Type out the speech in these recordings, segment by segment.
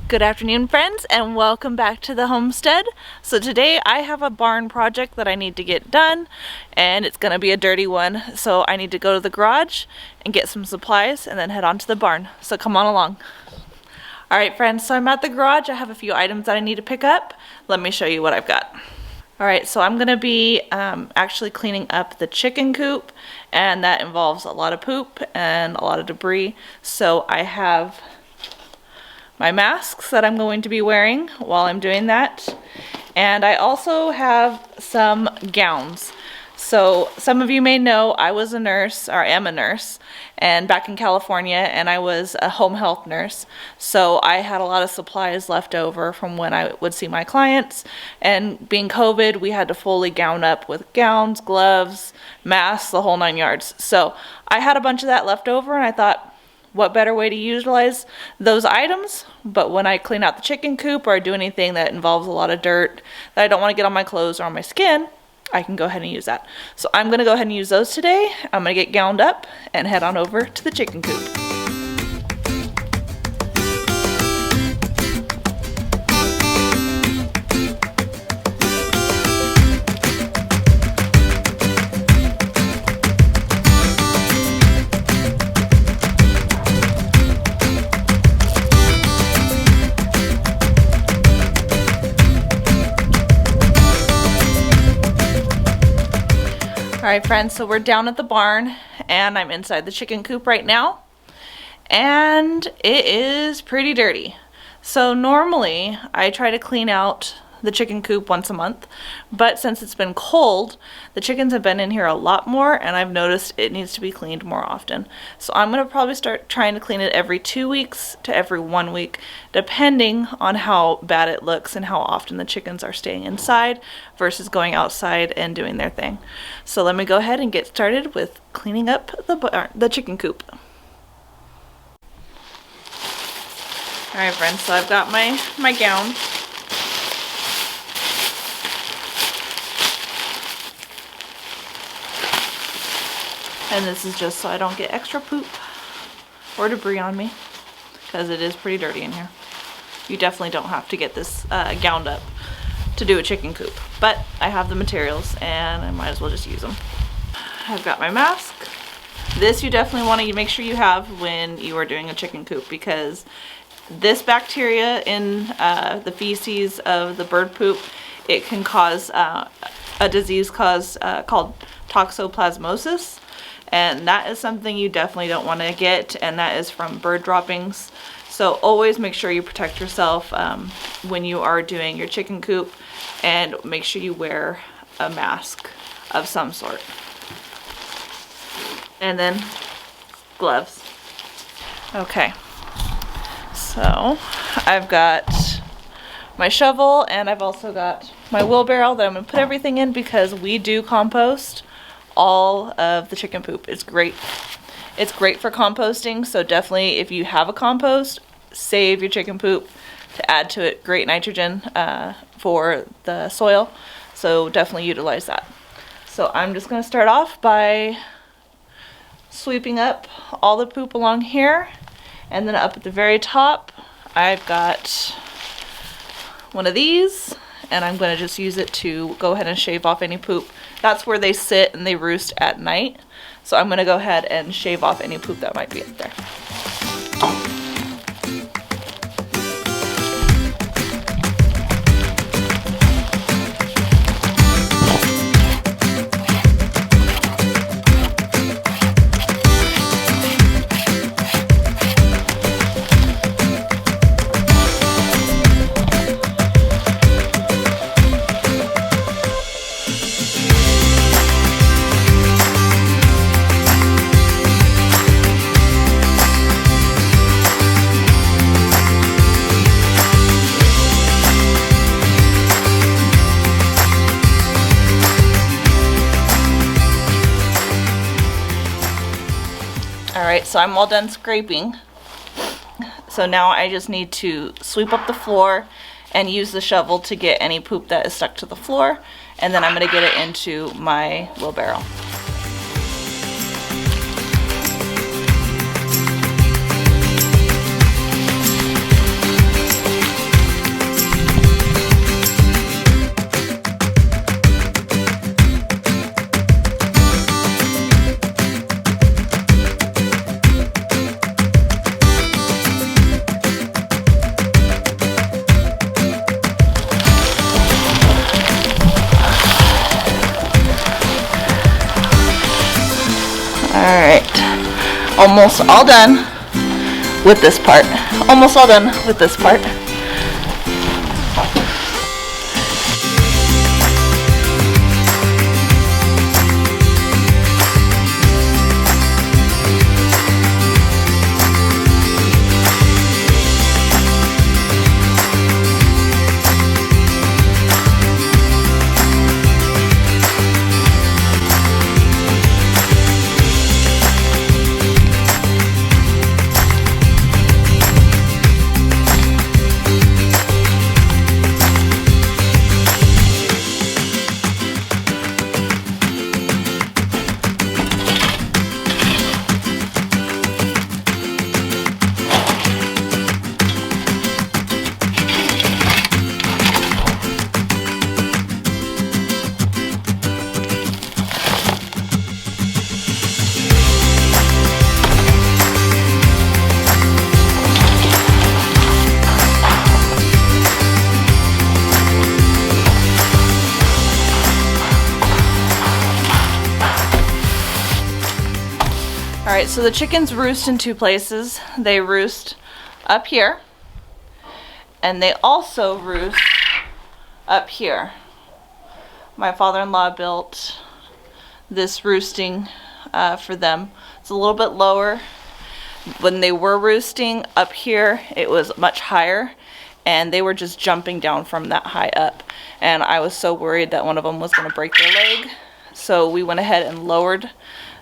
Good afternoon, friends, and welcome back to the homestead. So today I have a barn project that I need to get done, and it's going to be a dirty one. So I need to go to the garage and get some supplies and then head on to the barn. So come on along. Alright friends, so I'm at the garage. I have a few items that I need to pick up. Let me show you what I've got. Alright, so I'm going to be actually cleaning up the chicken coop, and that involves a lot of poop and a lot of debris. So I have my masks that I'm going to be wearing while I'm doing that. And I also have some gowns. So some of you may know I was a nurse, or am a nurse, and back in California, and I was a home health nurse. So I had a lot of supplies left over from when I would see my clients. And being COVID, we had to fully gown up with gowns, gloves, masks, the whole 9 yards. So I had a bunch of that left over, and I thought, what better way to utilize those items? But when I clean out the chicken coop or do anything that involves a lot of dirt that I don't want to get on my clothes or on my skin, I can go ahead and use that. So I'm going to go ahead and use those today. I'm going to get gowned up and head on over to the chicken coop. Alright friends, so we're down at the barn and I'm inside the chicken coop right now, and it is pretty dirty. So normally I try to clean out the chicken coop once a month, but since it's been cold, the chickens have been in here a lot more, and I've noticed it needs to be cleaned more often. So I'm going to probably start trying to clean it every 2 weeks to every 1 week, depending on how bad it looks and how often the chickens are staying inside versus going outside and doing their thing. So let me go ahead and get started with cleaning up the chicken coop. Alright friends, so I've got my gown. And this is just so I don't get extra poop or debris on me, because it is pretty dirty in here. You definitely don't have to get this gowned up to do a chicken coop, but I have the materials and I might as well just use them. I've got my mask. This you definitely want to make sure you have when you are doing a chicken coop, because this bacteria in the feces of the bird poop, it can cause a disease called toxoplasmosis. And that is something you definitely don't want to get, and that is from bird droppings. So always make sure you protect yourself when you are doing your chicken coop, and make sure you wear a mask of some sort. And then gloves. Okay, so I've got my shovel, and I've also got my wheelbarrow that I'm going to put everything in, because we do compost all of the chicken poop. It's great. It's great for composting, so definitely if you have a compost, save your chicken poop to add to it. Great nitrogen for the soil, so definitely utilize that. So I'm just going to start off by sweeping up all the poop along here, and then up at the very top I've got one of these, and I'm going to just use it to go ahead and shave off any poop. That's where they sit and they roost at night. So I'm going to go ahead and shave off any poop that might be up there. Alright, so I'm all done scraping. So now I just need to sweep up the floor and use the shovel to get any poop that is stuck to the floor, and then I'm going to get it into my wheelbarrow. almost all done with this part. Almost all done with this part. Alright, so the chickens roost in two places. They roost up here, and they also roost up here. My father-in-law built this roosting for them. It's a little bit lower. When they were roosting up here, it was much higher, and they were just jumping down from that high up. And I was so worried that one of them was going to break their leg. So we went ahead and lowered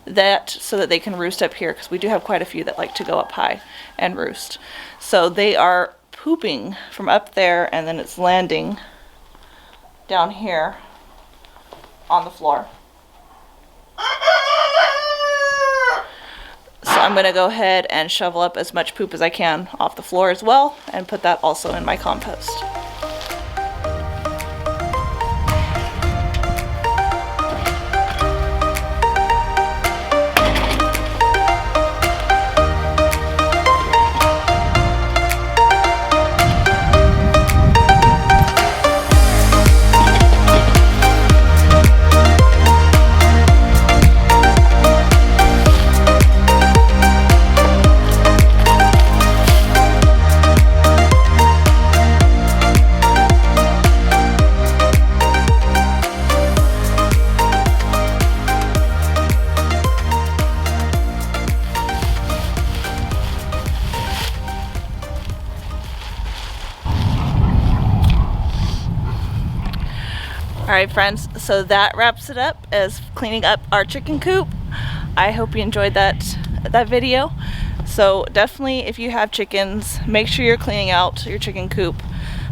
that so that they can roost up here, because we do have quite a few that like to go up high and roost. So they are pooping from up there, and then it's landing down here on the floor. So I'm going to go ahead and shovel up as much poop as I can off the floor as well, and put that also in my compost. Alright friends, so that wraps it up as cleaning up our chicken coop. I hope you enjoyed that video. So definitely, if you have chickens, make sure you're cleaning out your chicken coop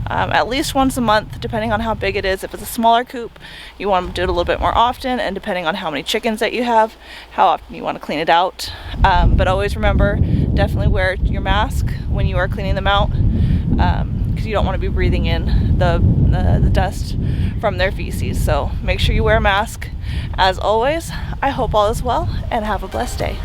at least once a month, depending on how big it is. If it's a smaller coop, you want to do it a little bit more often, and depending on how many chickens that you have, how often you want to clean it out. But always remember, definitely wear your mask when you are cleaning them out, because you don't want to be breathing in the dust from their feces. So make sure you wear a mask. As always, I hope all is well, and have a blessed day.